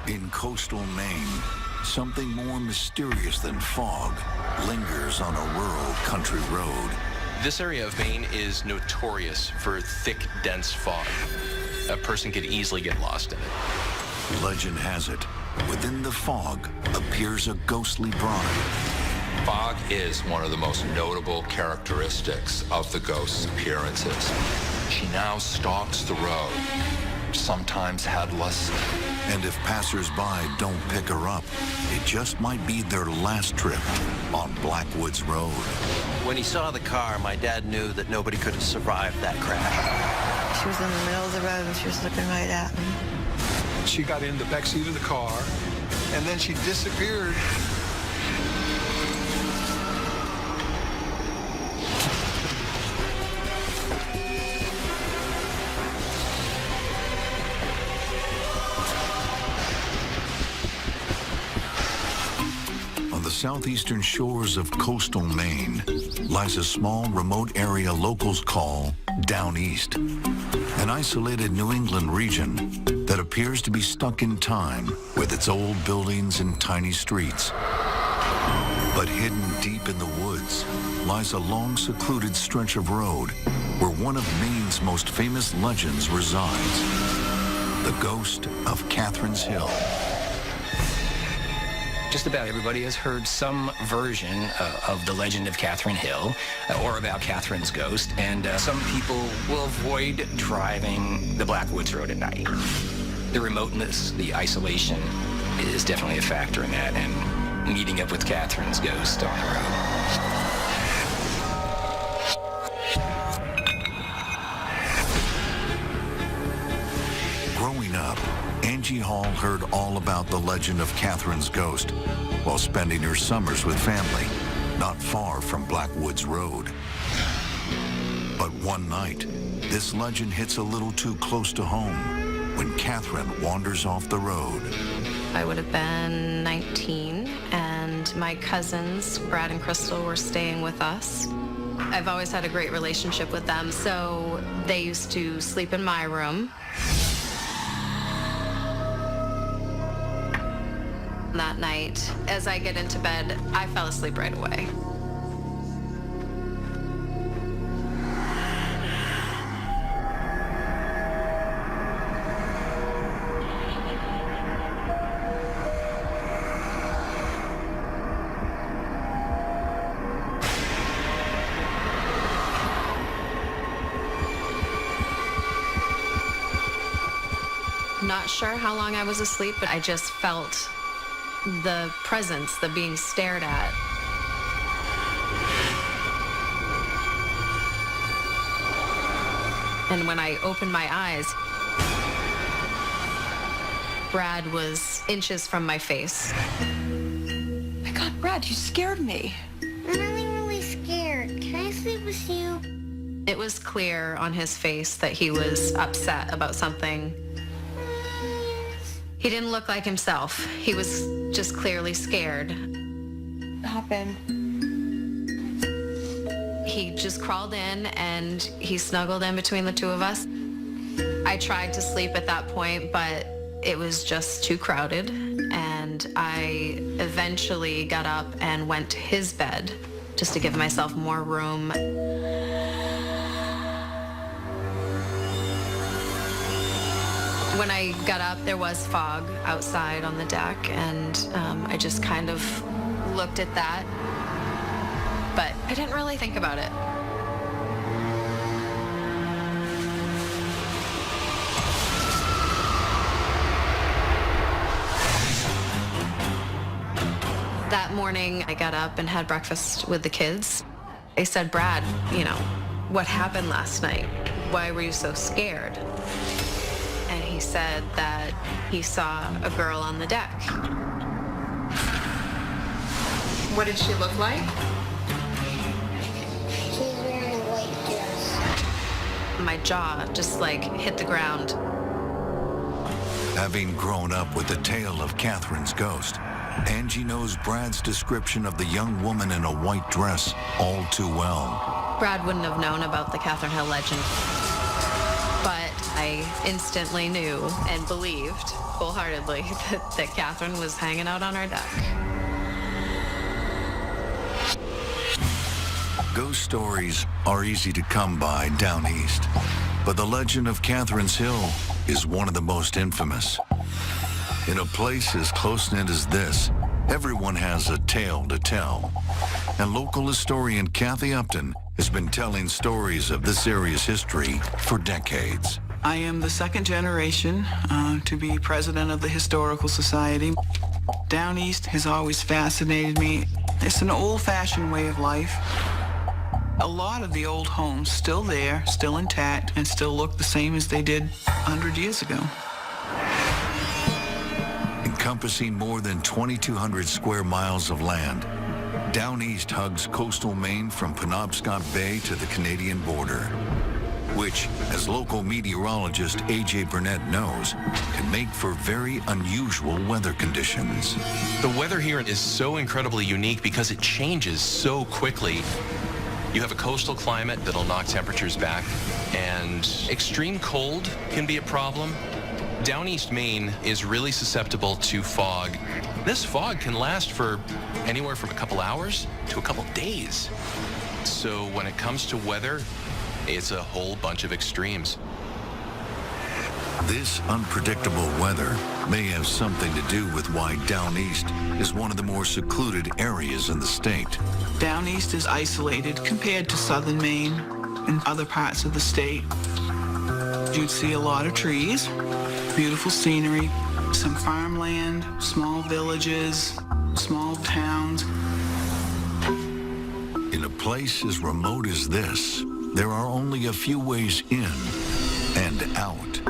In coastal Maine, something more mysterious than fog lingers on a rural country road. This area of Maine is notorious for thick, dense fog. A person could easily get lost in it. Legend has it, within the fog appears a ghostly bride. Fog is one of the most notable characteristics of the ghost's appearances. She now stalks the road, sometimes headless. And if passers-by don't pick her up, it just might be their last trip on Blackwoods Road. When he saw the car, my dad knew that nobody could have survived that crash. She was in the middle of the road and she was looking right at me. She got in the back seat of the car, and then she disappeared. On the southeastern shores of coastal Maine lies a small remote area locals call Down East, an isolated New England region that appears to be stuck in time with its old buildings and tiny streets. But hidden deep in the woods lies a long secluded stretch of road where one of Maine's most famous legends resides, the ghost of Catherine's Hill. Just about everybody has heard some version of the legend of Catherine Hill or about Catherine's ghost, and some people will avoid driving the Blackwoods Road at night. The remoteness, the isolation is definitely a factor in that, and meeting up with Catherine's ghost on the road. Growing up, Angie Hall heard all about the legend of Catherine's ghost while spending her summers with family not far from Blackwoods Road. But one night, this legend hits a little too close to home when Catherine wanders off the road. I would have been 19, and my cousins, Brad and Crystal, were staying with us. I've always had a great relationship with them, so they used to sleep in my room. That night, as I get into bed, I fell asleep right away. Not sure how long I was asleep, but I just felt the presence, the being stared at. And when I opened my eyes, Brad was inches from my face. My God, Brad, you scared me. I'm really scared. Can I sleep with you? It was clear on his face that he was upset about something. He didn't look like himself. He was just clearly scared. Hop in. He just crawled in and he snuggled in between the two of us. I tried to sleep at that point, but it was just too crowded. And I eventually got up and went to his bed just to give myself more room. When I got up, there was fog outside on the deck, and I just kind of looked at that, but I didn't really think about it. That morning, I got up and had breakfast with the kids. They said, Brad, what happened last night? Why were you so scared? And he said that he saw a girl on the deck. What did she look like? She's wearing a white dress. My jaw just hit the ground. Having grown up with the tale of Catherine's ghost, Angie knows Brad's description of the young woman in a white dress all too well. Brad wouldn't have known about the Catherine Hill legend, but I I instantly knew and believed wholeheartedly that Catherine was hanging out on our deck. Ghost stories are easy to come by down east, but the legend of Catherine's Hill is one of the most infamous. In a place as close-knit as this, everyone has a tale to tell. And local historian Kathy Upton has been telling stories of this area's history for decades. I am the second generation to be president of the Historical Society. Down east has always fascinated me. It's an old-fashioned way of life. A lot of the old homes still there, still intact, and still look the same as they did 100 years ago. Encompassing more than 2,200 square miles of land, Down East hugs coastal Maine from Penobscot Bay to the Canadian border, which, as local meteorologist A.J. Burnett knows, can make for very unusual weather conditions. The weather here is so incredibly unique because it changes so quickly. You have a coastal climate that'll knock temperatures back, and extreme cold can be a problem. Down East Maine is really susceptible to fog. This fog can last for anywhere from a couple hours to a couple days. So when it comes to weather, it's a whole bunch of extremes. This unpredictable weather may have something to do with why Down East is one of the more secluded areas in the state. Down east is isolated compared to southern Maine and other parts of the state. You'd see a lot of trees, beautiful scenery, some farmland, small villages, small towns. In a place as remote as this, there are only a few ways in and out.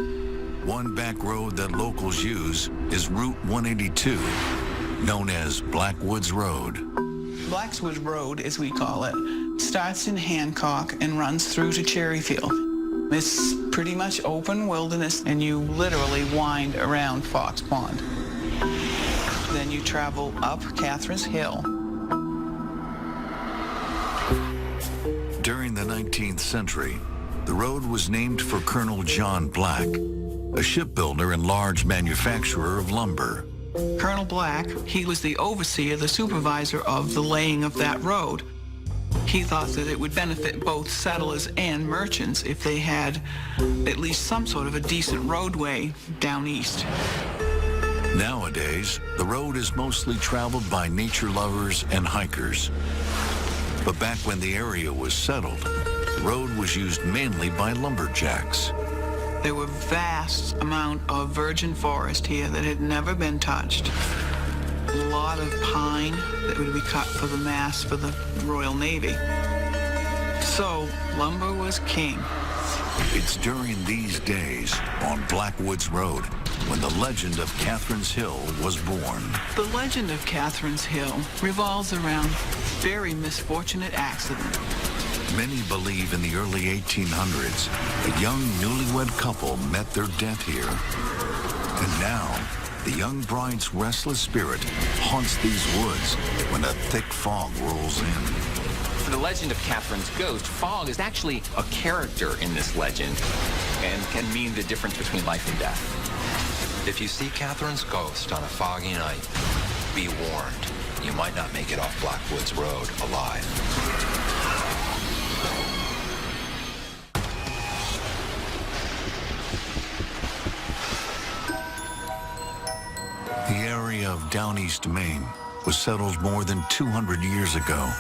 One back road that locals use is Route 182, known as Blackwoods Road. Blackwoods Road, as we call it, starts in Hancock and runs through to Cherryfield. It's pretty much open wilderness, and you literally wind around Fox Pond. Then you travel up Catherine's Hill. During the 19th century, the road was named for Colonel John Black, a shipbuilder and large manufacturer of lumber. Colonel Black, he was the overseer, the supervisor of the laying of that road. He thought that it would benefit both settlers and merchants if they had at least some sort of a decent roadway down east. Nowadays, the road is mostly traveled by nature lovers and hikers. But back when the area was settled, the road was used mainly by lumberjacks. There were vast amount of virgin forest here that had never been touched. A lot of pine that would be cut for the masts for the Royal Navy. So lumber was king. It's during these days on Blackwoods Road when the legend of Catherine's Hill was born. The legend of Catherine's Hill revolves around a very misfortunate accident. Many believe in the early 1800s, a young newlywed couple met their death here. And now, the young bride's restless spirit haunts these woods when a thick fog rolls in. For the legend of Catherine's ghost, fog is actually a character in this legend and can mean the difference between life and death. If you see Catherine's ghost on a foggy night, be warned, you might not make it off Blackwoods Road alive. The area of Down East Maine was settled more than 200 years ago.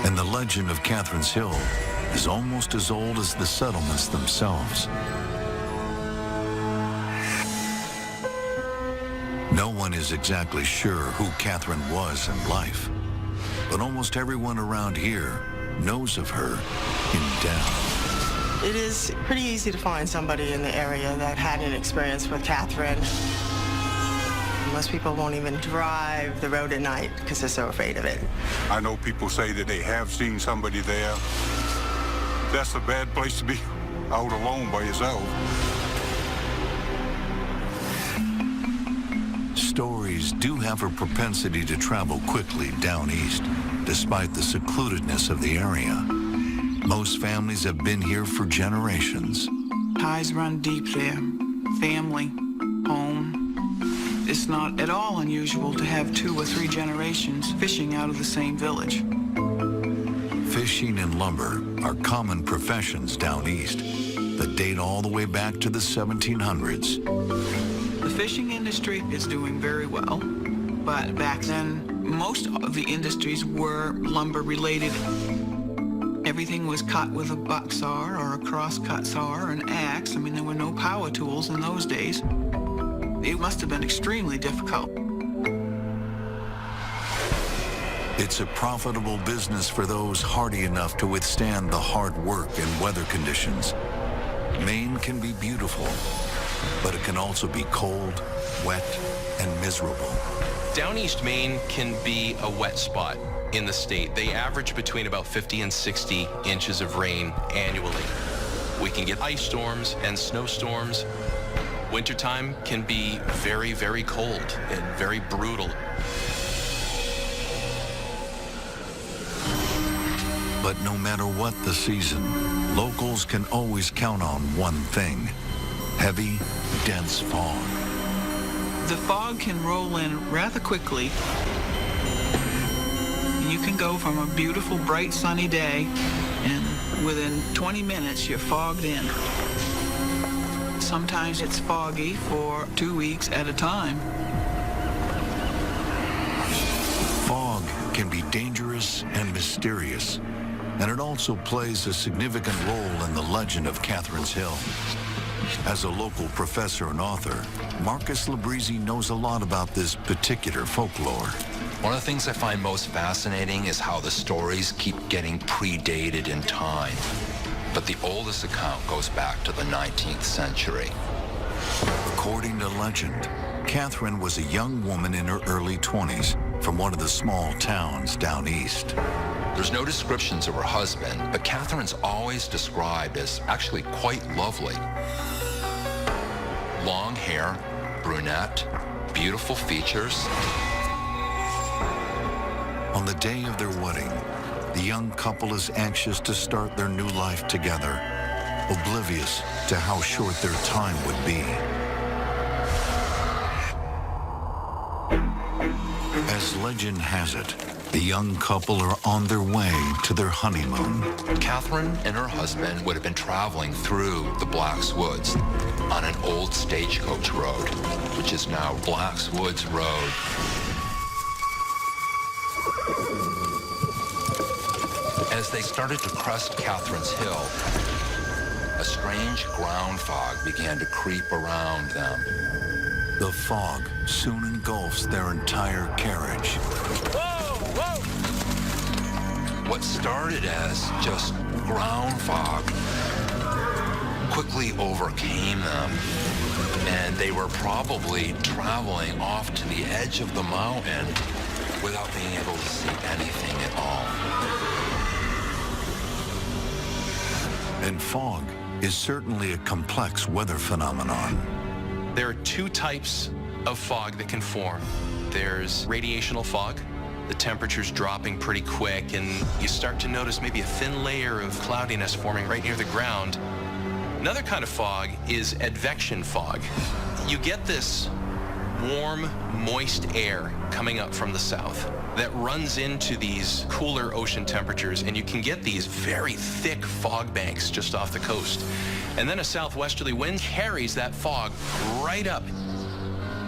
And the legend of Catherine's Hill is almost as old as the settlements themselves. No one is exactly sure who Catherine was in life, but almost everyone around here knows of her in death. It is pretty easy to find somebody in the area that had an experience with Catherine. Most people won't even drive the road at night because they're so afraid of it. I know people say that they have seen somebody there. That's a bad place to be out alone by yourself. Stories do have a propensity to travel quickly down east, despite the secludedness of the area. Most families have been here for generations. Ties run deep there. Family, home. It's not at all unusual to have 2 or 3 generations fishing out of the same village. Fishing and lumber are common professions down east that date all the way back to the 1700s. The fishing industry is doing very well, but back then, most of the industries were lumber related. Everything was cut with a buck saw or a cross-cut saw or an axe. I mean, there were no power tools in those days. It must have been extremely difficult. It's a profitable business for those hardy enough to withstand the hard work and weather conditions. Maine can be beautiful, but it can also be cold, wet, and miserable. Down East Maine can be a wet spot in the state. They average between about 50 and 60 inches of rain annually. We can get ice storms and snowstorms. Wintertime can be very, very cold and very brutal. But no matter what the season, locals can always count on one thing: heavy, dense fog. The fog can roll in rather quickly. You can go from a beautiful, bright, sunny day, and within 20 minutes, you're fogged in. Sometimes it's foggy for 2 weeks at a time. Fog can be dangerous and mysterious, and it also plays a significant role in the legend of Catherine's Hill. As a local professor and author, Marcus Labrizzi knows a lot about this particular folklore. One of the things I find most fascinating is how the stories keep getting predated in time. But the oldest account goes back to the 19th century. According to legend, Catherine was a young woman in her early 20s from one of the small towns down east. There's no descriptions of her husband, but Catherine's always described as actually quite lovely. Long hair, brunette, beautiful features. On the day of their wedding, the young couple is anxious to start their new life together, oblivious to how short their time would be. As legend has it, the young couple are on their way to their honeymoon. Catherine and her husband would have been traveling through the Black's Woods on an old stagecoach road, which is now Black's Woods Road. As they started to crest Catherine's Hill, a strange ground fog began to creep around them. The fog soon engulfs their entire carriage. Whoa, whoa! What started as just ground fog quickly overcame them, and they were probably traveling off to the edge of the mountain without being able to see anything at all. And fog is certainly a complex weather phenomenon. There are 2 types of fog that can form. There's radiational fog. The temperature's dropping pretty quick, and you start to notice maybe a thin layer of cloudiness forming right near the ground. Another kind of fog is advection fog. You get this warm, moist air coming up from the south that runs into these cooler ocean temperatures, and you can get these very thick fog banks just off the coast. And then a southwesterly wind carries that fog right up.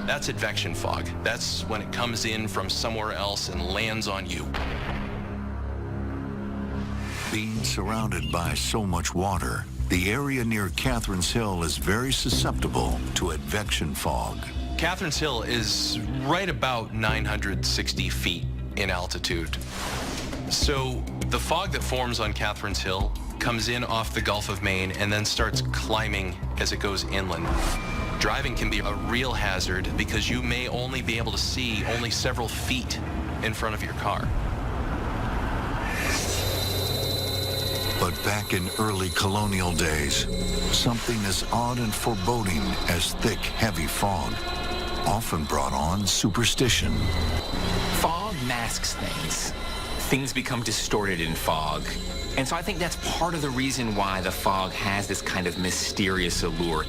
That's advection fog. That's when it comes in from somewhere else and lands on you. Being surrounded by so much water, the area near Catherine's Hill is very susceptible to advection fog. Catherine's Hill is right about 960 feet in altitude. So the fog that forms on Catherine's Hill comes in off the Gulf of Maine and then starts climbing as it goes inland. Driving can be a real hazard because you may only be able to see only several feet in front of your car. But back in early colonial days, something as odd and foreboding as thick, heavy fog often brought on superstition. Fog masks things. things become distorted in fog. And so I think that's part of the reason why the fog has this kind of mysterious allure.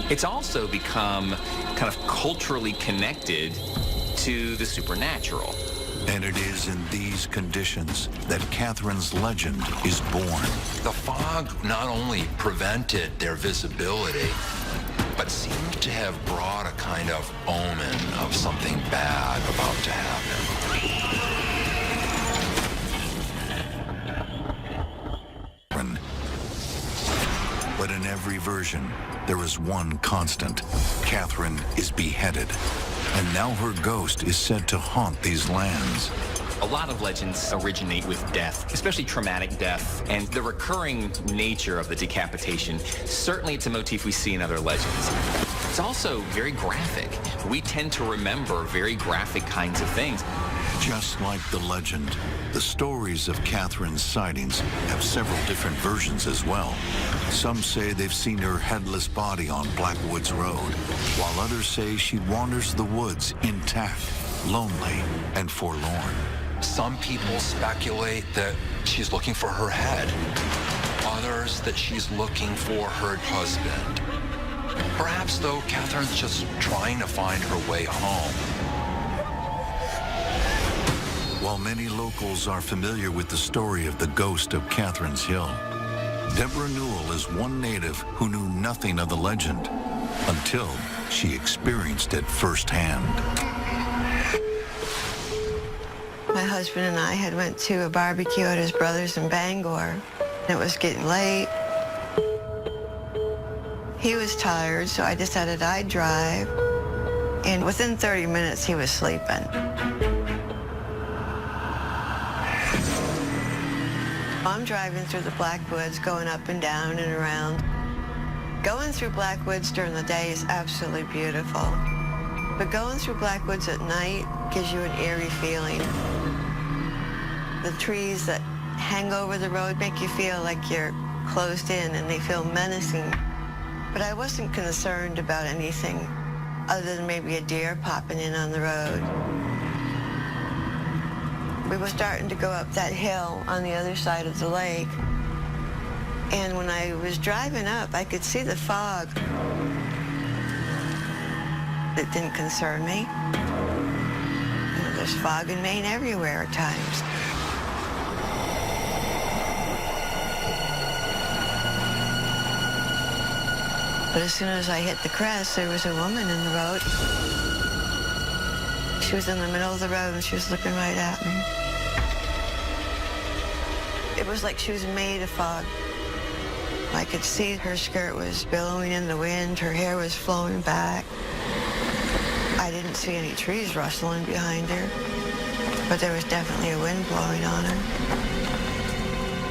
It's also become kind of culturally connected to the supernatural. And it is in these conditions that Catherine's legend is born. The fog not only prevented their visibility, but seemed to have brought a kind of omen of something bad about to happen. But in every version, there is one constant. Catherine is beheaded, and now her ghost is said to haunt these lands. A lot of legends originate with death, especially traumatic death, and the recurring nature of the decapitation. Certainly it's a motif we see in other legends. It's also very graphic. We tend to remember very graphic kinds of things. Just like the legend, the stories of Catherine's sightings have several different versions as well. Some say they've seen her headless body on Blackwoods Road, while others say she wanders the woods intact, lonely, and forlorn. Some people speculate that she's looking for her head. Others that she's looking for her husband. Perhaps, though, Catherine's just trying to find her way home. While many locals are familiar with the story of the ghost of Catherine's Hill, Deborah Newell is one native who knew nothing of the legend until she experienced it firsthand. My husband and I had went to a barbecue at his brother's in Bangor. It was getting late. He was tired, so I decided I'd drive. And within 30 minutes, he was sleeping. I'm driving through the Blackwoods, going up and down and around. Going through Blackwoods during the day is absolutely beautiful. But going through Blackwoods at night gives you an eerie feeling. The trees that hang over the road make you feel like you're closed in and they feel menacing. But I wasn't concerned about anything other than maybe a deer popping in on the road. We were starting to go up that hill on the other side of the lake. And when I was driving up, I could see the fog. It didn't concern me. You know, there's fog in Maine everywhere at times. But as soon as I hit the crest, there was a woman in the road. She was in the middle of the road and she was looking right at me. It was like she was made of fog. I could see her skirt was billowing in the wind, her hair was flowing back. I didn't see any trees rustling behind her, but there was definitely a wind blowing on her.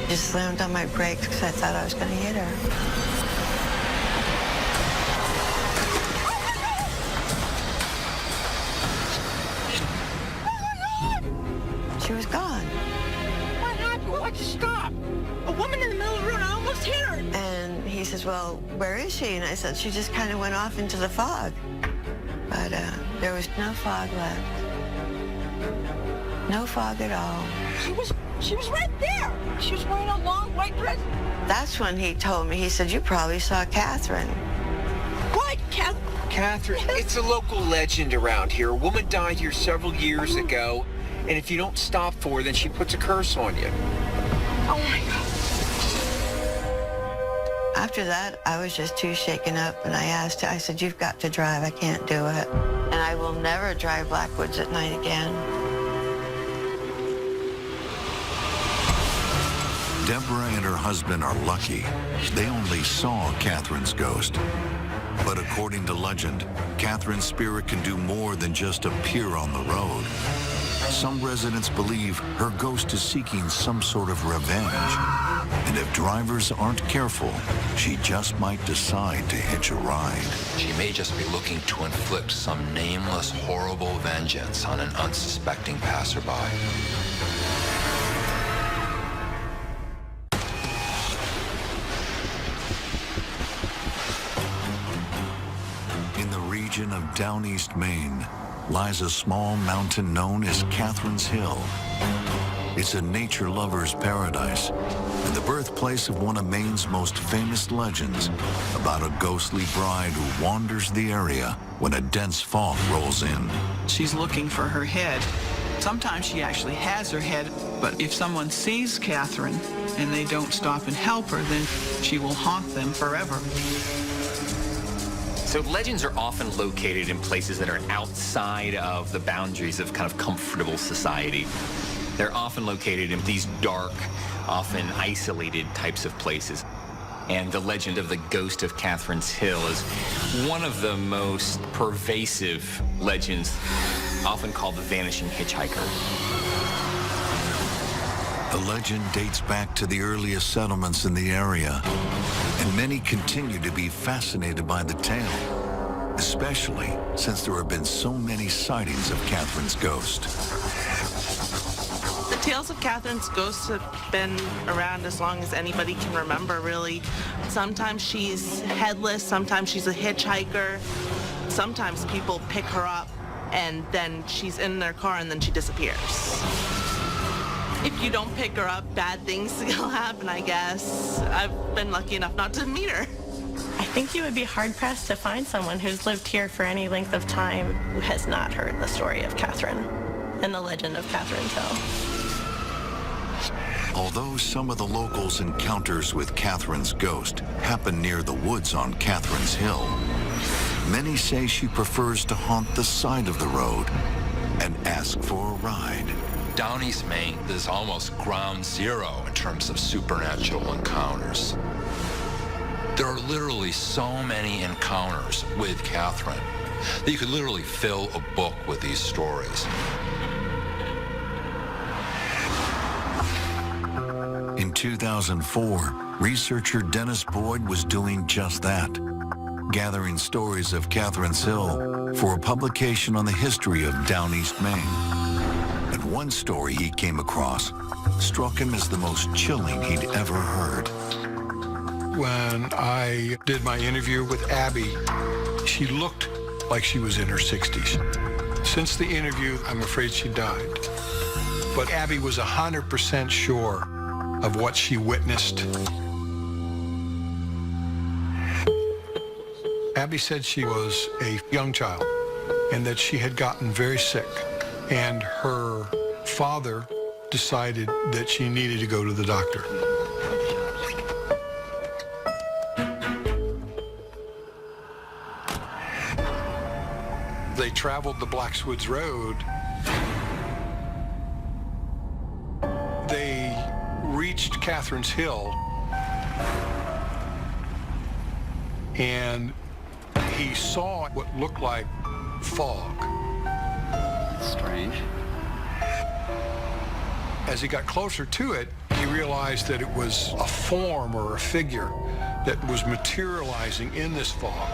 Just slammed on my brakes because I thought I was going to hit her. She was gone. What happened? Why'd you stop? A woman in the middle of the road, I almost hit her. And he says, well, where is she? And I said, she just kind of went off into the fog. But there was no fog left. No fog at all. She was right there. She was wearing a long white dress. That's when he told me, he said, you probably saw Catherine. What, Catherine, it's a local legend around here. A woman died here several years ago, and if you don't stop for her, then she puts a curse on you. Oh, my God. After that, I was just too shaken up, and I asked her, I said, you've got to drive. I can't do it. And I will never drive Blackwoods at night again. Deborah and her husband are lucky. They only saw Catherine's ghost. But according to legend, Catherine's spirit can do more than just appear on the road. Some residents believe her ghost is seeking some sort of revenge. And if drivers aren't careful, she just might decide to hitch a ride. She may just be looking to inflict some nameless, horrible vengeance on an unsuspecting passerby. In the region of Down East Maine lies a small mountain known as Catherine's Hill. It's a nature lover's paradise and the birthplace of one of Maine's most famous legends about a ghostly bride who wanders the area when a dense fog rolls in. She's looking for her head. Sometimes she actually has her head, but if someone sees Catherine and they don't stop and help her, then she will haunt them forever. So legends are often located in places that are outside of the boundaries of kind of comfortable society. They're often located in these dark, often isolated types of places. And the legend of the ghost of Catherine's Hill is one of the most pervasive legends, often called the vanishing hitchhiker. The legend dates back to the earliest settlements in the area, and many continue to be fascinated by the tale, especially since there have been so many sightings of Catherine's ghost. The tales of Catherine's ghost have been around as long as anybody can remember, really. Sometimes she's headless, sometimes she's a hitchhiker. Sometimes people pick her up and then she's in their car and then she disappears. If you don't pick her up, bad things will happen, I guess. I've been lucky enough not to meet her. I think you would be hard-pressed to find someone who's lived here for any length of time who has not heard the story of Catherine and the legend of Catherine's Hill. Although some of the locals' encounters with Catherine's ghost happen near the woods on Catherine's Hill, many say she prefers to haunt the side of the road and ask for a ride. Down East Maine is almost ground zero in terms of supernatural encounters. There are literally so many encounters with Catherine that you could literally fill a book with these stories. In 2004, researcher Dennis Boyd was doing just that, gathering stories of Catherine's Hill for a publication on the history of Down East Maine. And one story he came across struck him as the most chilling he'd ever heard. When I did my interview with Abby, she looked like she was in her 60s. Since the interview, I'm afraid she died. But Abby was 100% sure of what she witnessed. Abby said she was a young child and that she had gotten very sick, and her father decided that she needed to go to the doctor. They traveled the Blackswoods Road. They reached Catherine's Hill, and he saw what looked like fog. Strange. As he got closer to it, he realized that it was a form or a figure that was materializing in this fog.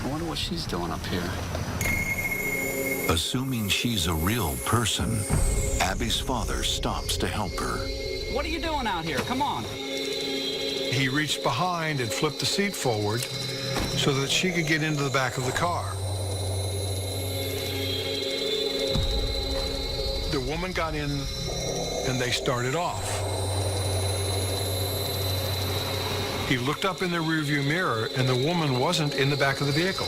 I wonder what she's doing up here. Assuming she's a real person, Abby's father stops to help her. What are you doing out here? Come on. He reached behind and flipped the seat forward so that she could get into the back of the car. The woman got in and they started off. He looked up in the rearview mirror and the woman wasn't in the back of the vehicle.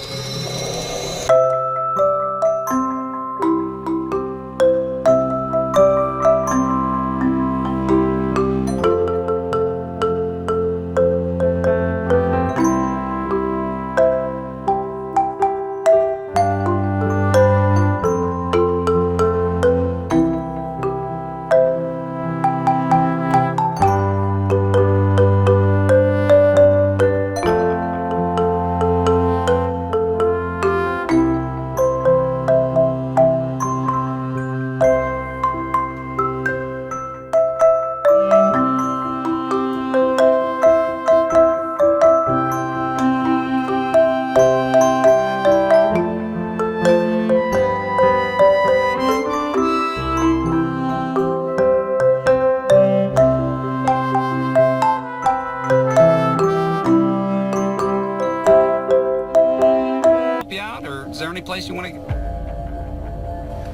You want to...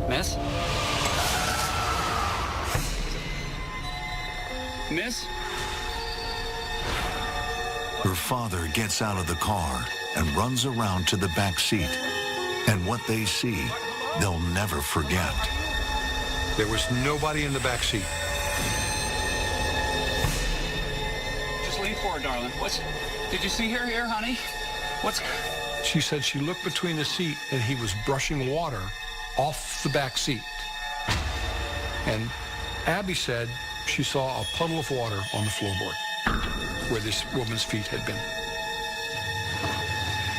Miss? Miss? Her father gets out of the car and runs around to the back seat. And what they see, they'll never forget. There was nobody in the back seat. Just lean forward, darling. Did you see her here, honey? She said she looked between the seat and he was brushing water off the back seat. And Abby said she saw a puddle of water on the floorboard where this woman's feet had been.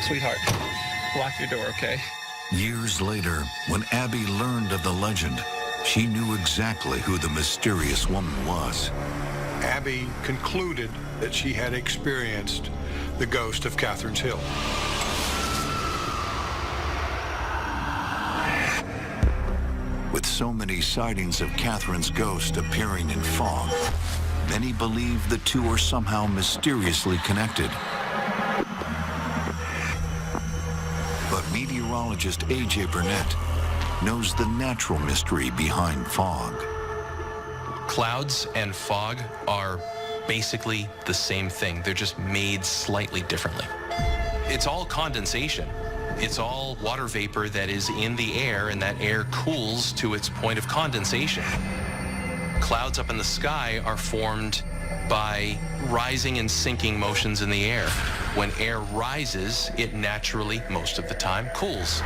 Sweetheart, lock your door, okay? Years later, when Abby learned of the legend, she knew exactly who the mysterious woman was. Abby concluded that she had experienced the ghost of Catherine's Hill. With so many sightings of Catherine's ghost appearing in fog, many believe the two are somehow mysteriously connected. But meteorologist A.J. Burnett knows the natural mystery behind fog. Clouds and fog are basically the same thing. They're just made slightly differently. It's all condensation. It's all water vapor that is in the air, and that air cools to its point of condensation. Clouds up in the sky are formed by rising and sinking motions in the air. When air rises, it naturally, most of the time, cools.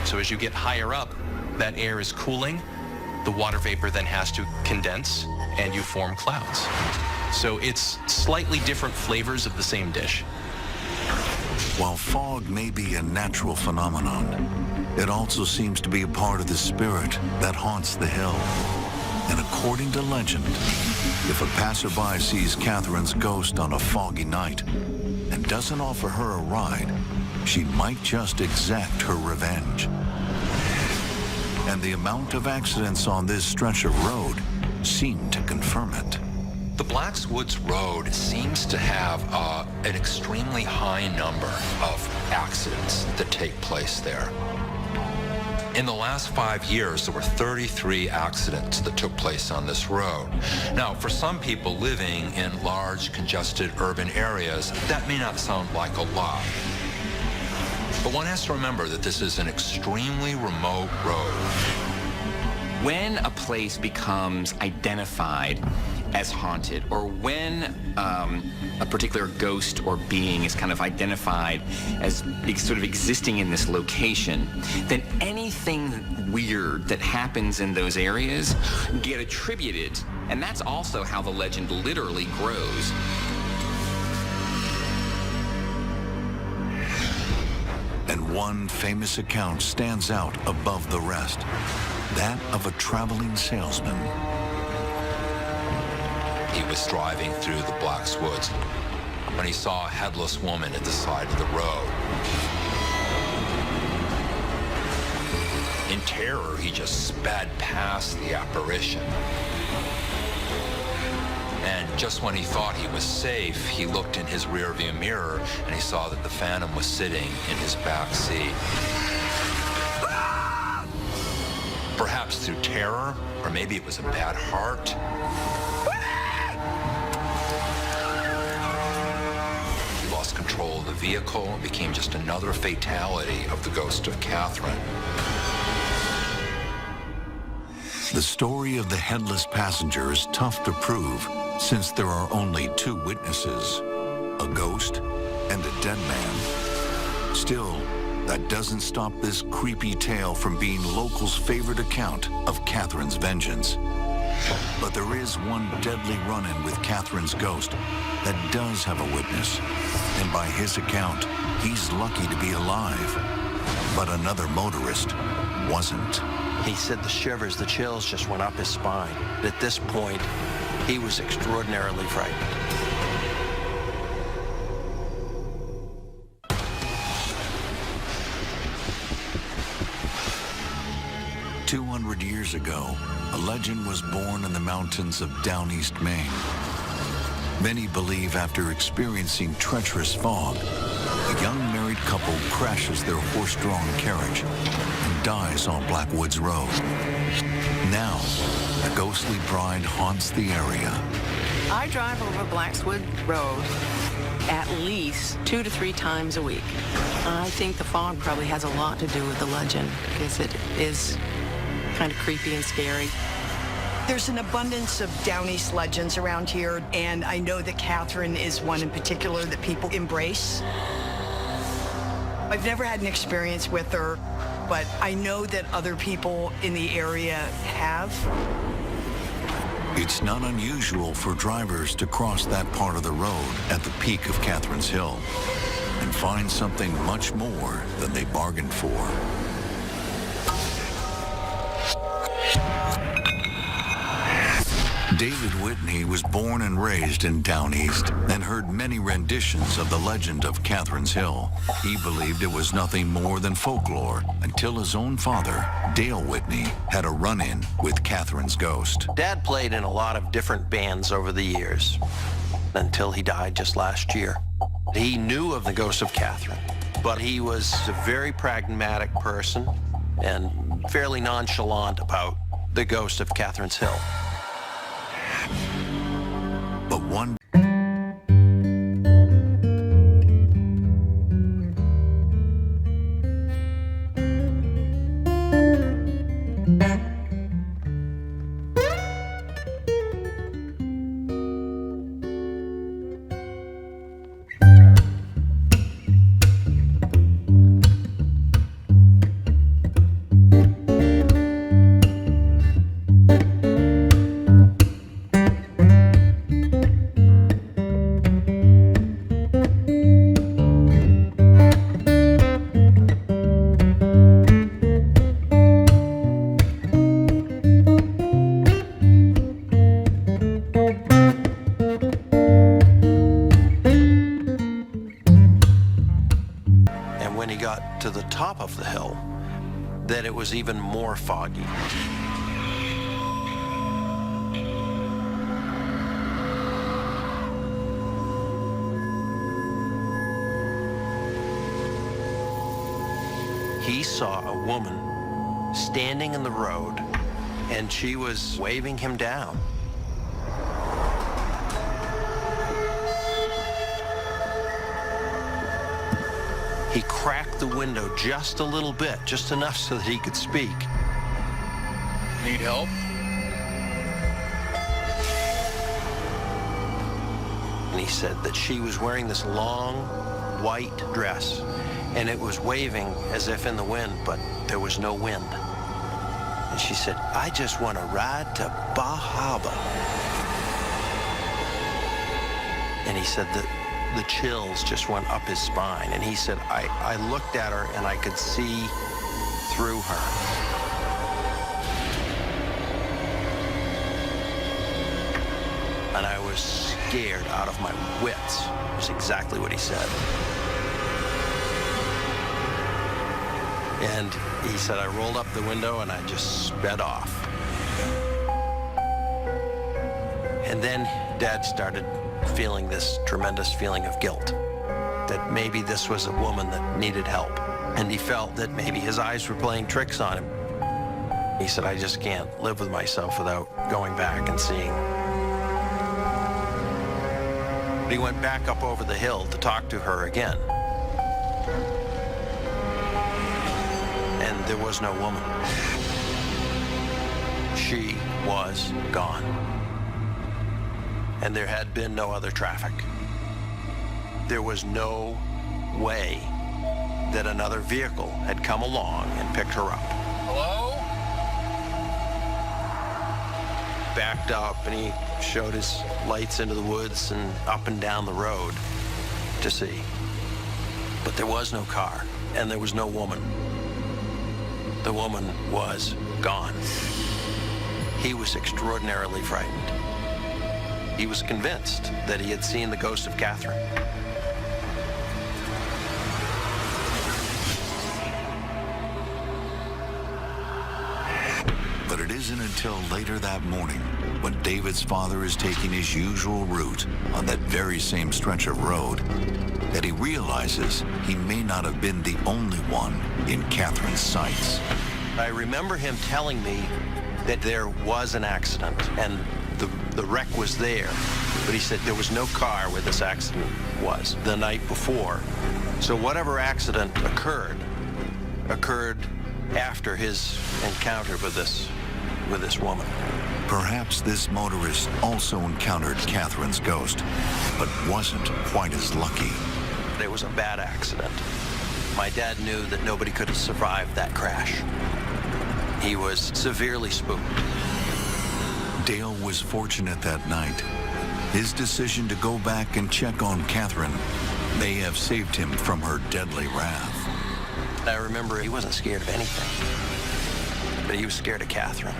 So as you get higher up, that air is cooling. The water vapor then has to condense, and you form clouds. So it's slightly different flavors of the same dish. While fog may be a natural phenomenon, it also seems to be a part of the spirit that haunts the hill. And according to legend, if a passerby sees Catherine's ghost on a foggy night and doesn't offer her a ride, she might just exact her revenge. And the amount of accidents on this stretch of road seem to confirm it. The Blacks Woods Road seems to have an extremely high number of accidents that take place there. In the last 5 years, there were 33 accidents that took place on this road. Now, for some people living in large, congested urban areas, that may not sound like a lot. But one has to remember that this is an extremely remote road. When a place becomes identified as haunted, or when a particular ghost or being is kind of identified as sort of existing in this location, then anything weird that happens in those areas get attributed, and that's also how the legend literally grows. And one famous account stands out above the rest, that of a traveling salesman. He was driving through the Blacks Woods when he saw a headless woman at the side of the road. In terror, he just sped past the apparition. And just when he thought he was safe, he looked in his rearview mirror and he saw that the Phantom was sitting in his back seat. Perhaps through terror, or maybe it was a bad heart. He lost control of the vehicle and became just another fatality of the ghost of Catherine. The story of the headless passenger is tough to prove since there are only two witnesses, a ghost and a dead man. Still, that doesn't stop this creepy tale from being locals' favorite account of Catherine's vengeance. But there is one deadly run-in with Catherine's ghost that does have a witness. And by his account, he's lucky to be alive. But another motorist wasn't. He said the shivers, the chills just went up his spine. At this point, he was extraordinarily frightened. Years ago, a legend was born in the mountains of Down East Maine. Many believe after experiencing treacherous fog, a young married couple crashes their horse-drawn carriage and dies on Blackwoods Road. Now, the ghostly bride haunts the area. I drive over Blackswood Road at least 2 to 3 times a week. I think the fog probably has a lot to do with the legend because it is kind of creepy and scary. There's an abundance of Down East legends around here, and I know that Catherine is one in particular that people embrace. I've never had an experience with her, but I know that other people in the area have. It's not unusual for drivers to cross that part of the road at the peak of Catherine's Hill and find something much more than they bargained for. David Whitney was born and raised in Down East and heard many renditions of the legend of Catherine's Hill. He believed it was nothing more than folklore until his own father, Dale Whitney, had a run-in with Catherine's ghost. Dad played in a lot of different bands over the years until he died just last year. He knew of the ghost of Catherine, but he was a very pragmatic person and fairly nonchalant about the ghost of Catherine's Hill. But one to the top of the hill, that it was even more foggy. He saw a woman standing in the road, and she was waving him down. He cracked the window just a little bit, just enough so that he could speak. Need help? And he said that she was wearing this long white dress, and it was waving as if in the wind, but there was no wind. And she said, "I just want to ride to Bar Harbor." And he said that the chills just went up his spine. And he said, I looked at her and I could see through her. And I was scared out of my wits, was exactly what he said. And he said, I rolled up the window and I just sped off. And then Dad started feeling this tremendous feeling of guilt, that maybe this was a woman that needed help. And he felt that maybe his eyes were playing tricks on him. He said, I just can't live with myself without going back and seeing. But he went back up over the hill to talk to her again. And there was no woman. She was gone. And there had been no other traffic. There was no way that another vehicle had come along and picked her up. Hello? Backed up, and he showed his lights into the woods and up and down the road to see. But there was no car, and there was no woman. The woman was gone. He was extraordinarily frightened. He was convinced that he had seen the ghost of Catherine. But it isn't until later that morning when David's father is taking his usual route on that very same stretch of road, that he realizes he may not have been the only one in Catherine's sights. I remember him telling me that there was an accident and the wreck was there, but he said there was no car where this accident was the night before. So whatever accident occurred after his encounter with this woman. Perhaps this motorist also encountered Catherine's ghost, but wasn't quite as lucky. It was a bad accident. My dad knew that nobody could have survived that crash. He was severely spooked. Dale was fortunate that night. His decision to go back and check on Catherine may have saved him from her deadly wrath. I remember he wasn't scared of anything, but he was scared of Catherine.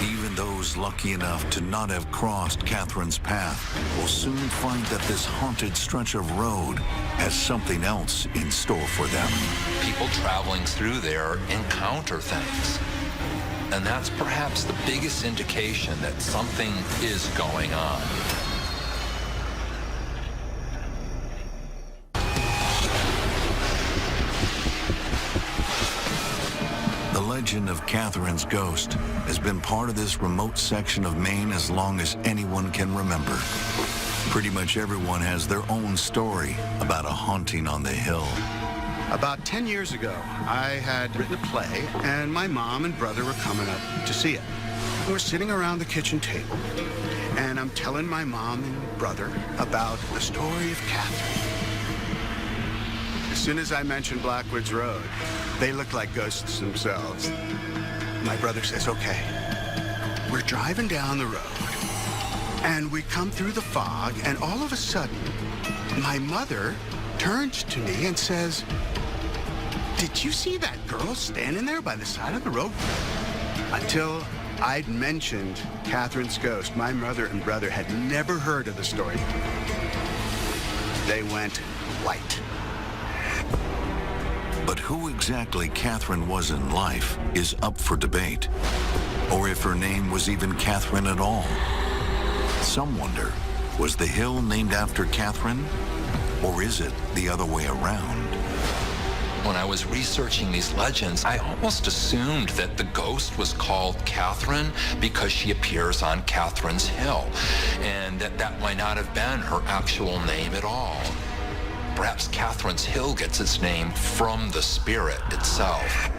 Even those lucky enough to not have crossed Catherine's path will soon find that this haunted stretch of road has something else in store for them. People traveling through there encounter things. And that's perhaps the biggest indication that something is going on. The legend of Catherine's ghost has been part of this remote section of Maine as long as anyone can remember. Pretty much everyone has their own story about a haunting on the hill. About 10 years ago, I had written a play, and my mom and brother were coming up to see it. We're sitting around the kitchen table, and I'm telling my mom and brother about the story of Catherine. As soon as I mentioned Blackwoods Road, they looked like ghosts themselves. My brother says, okay, we're driving down the road, and we come through the fog, and all of a sudden, my mother turns to me and says, did you see that girl standing there by the side of the road? Until I'd mentioned Catherine's ghost, my mother and brother had never heard of the story. They went white. But who exactly Catherine was in life is up for debate, or if her name was even Catherine at all. Some wonder, was the hill named after Catherine, or is it the other way around? When I was researching these legends, I almost assumed that the ghost was called Catherine because she appears on Catherine's Hill, and that might not have been her actual name at all. Perhaps Catherine's Hill gets its name from the spirit itself.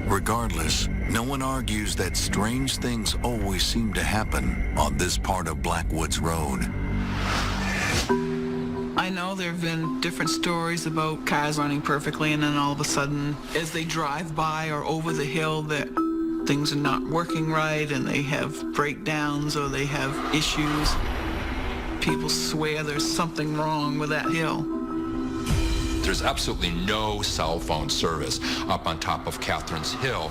Regardless, no one argues that strange things always seem to happen on this part of Blackwoods Road. I know there have been different stories about cars running perfectly, and then all of a sudden, as they drive by or over the hill, that things are not working right and they have breakdowns or they have issues. People swear there's something wrong with that hill. There's absolutely no cell phone service up on top of Catherine's Hill.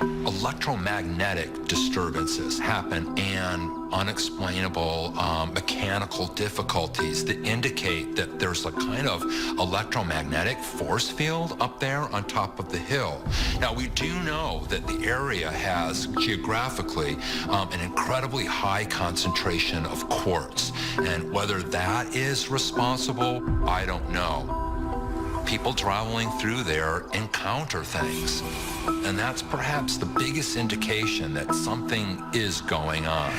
Electromagnetic disturbances happen and unexplainable mechanical difficulties that indicate that there's a kind of electromagnetic force field up there on top of the hill. Now, we do know that the area has geographically an incredibly high concentration of quartz, and whether that is responsible, I don't know. People traveling through there encounter things, and that's perhaps the biggest indication that something is going on.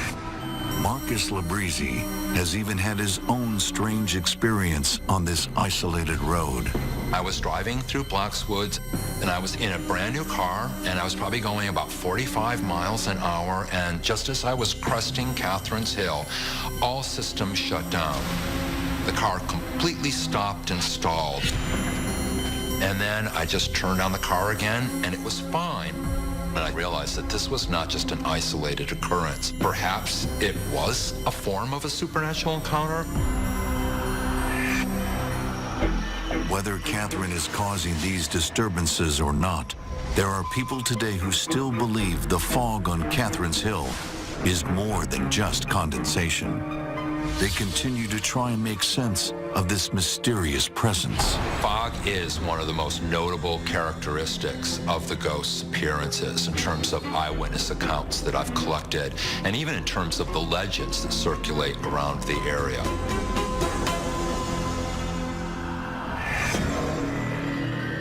Marcus Labrizzi has even had his own strange experience on this isolated road. I was driving through Blackswoods, and I was in a brand new car, and I was probably going about 45 miles an hour, and just as I was cresting Catherine's Hill, all systems shut down. The car completely stopped and stalled. And then I just turned on the car again, and it was fine. And I realized that this was not just an isolated occurrence. Perhaps it was a form of a supernatural encounter. Whether Catherine is causing these disturbances or not, there are people today who still believe the fog on Catherine's Hill is more than just condensation. they continue to try and make sense of this mysterious presence. Fog is one of the most notable characteristics of the ghost's appearances in terms of eyewitness accounts that I've collected, and even in terms of the legends that circulate around the area.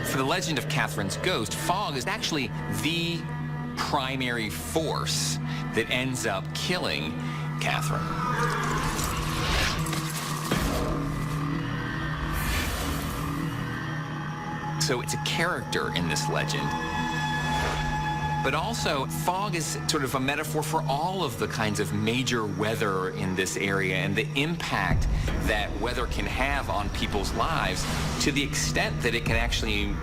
For the legend of Catherine's ghost, fog is actually the primary force that ends up killing Catherine. So it's a character in this legend. But also, fog is sort of a metaphor for all of the kinds of major weather in this area and the impact that weather can have on people's lives to the extent that it can actually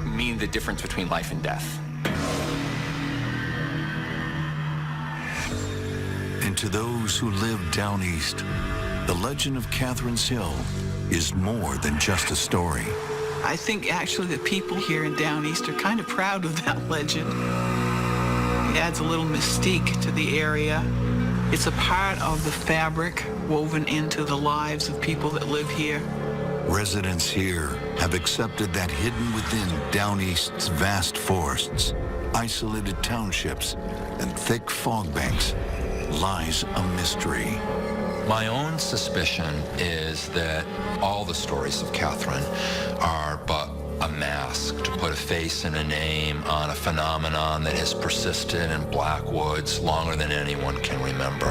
mean the difference between life and death. And to those who live down east, the legend of Catherine's Hill is more than just a story. I think actually the people here in Down East are kind of proud of that legend. It adds a little mystique to the area. It's a part of the fabric woven into the lives of people that live here. Residents here have accepted that hidden within Down East's vast forests, isolated townships, and thick fog banks lies a mystery. My own suspicion is that all the stories of Catherine are but a mask to put a face and a name on a phenomenon that has persisted in Blackwoods longer than anyone can remember.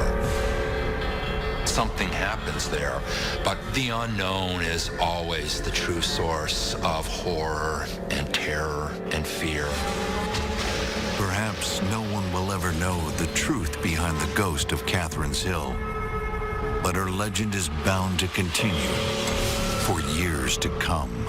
Something happens there, but the unknown is always the true source of horror and terror and fear. Perhaps no one will ever know the truth behind the ghost of Catherine's Hill, but her legend is bound to continue for years to come.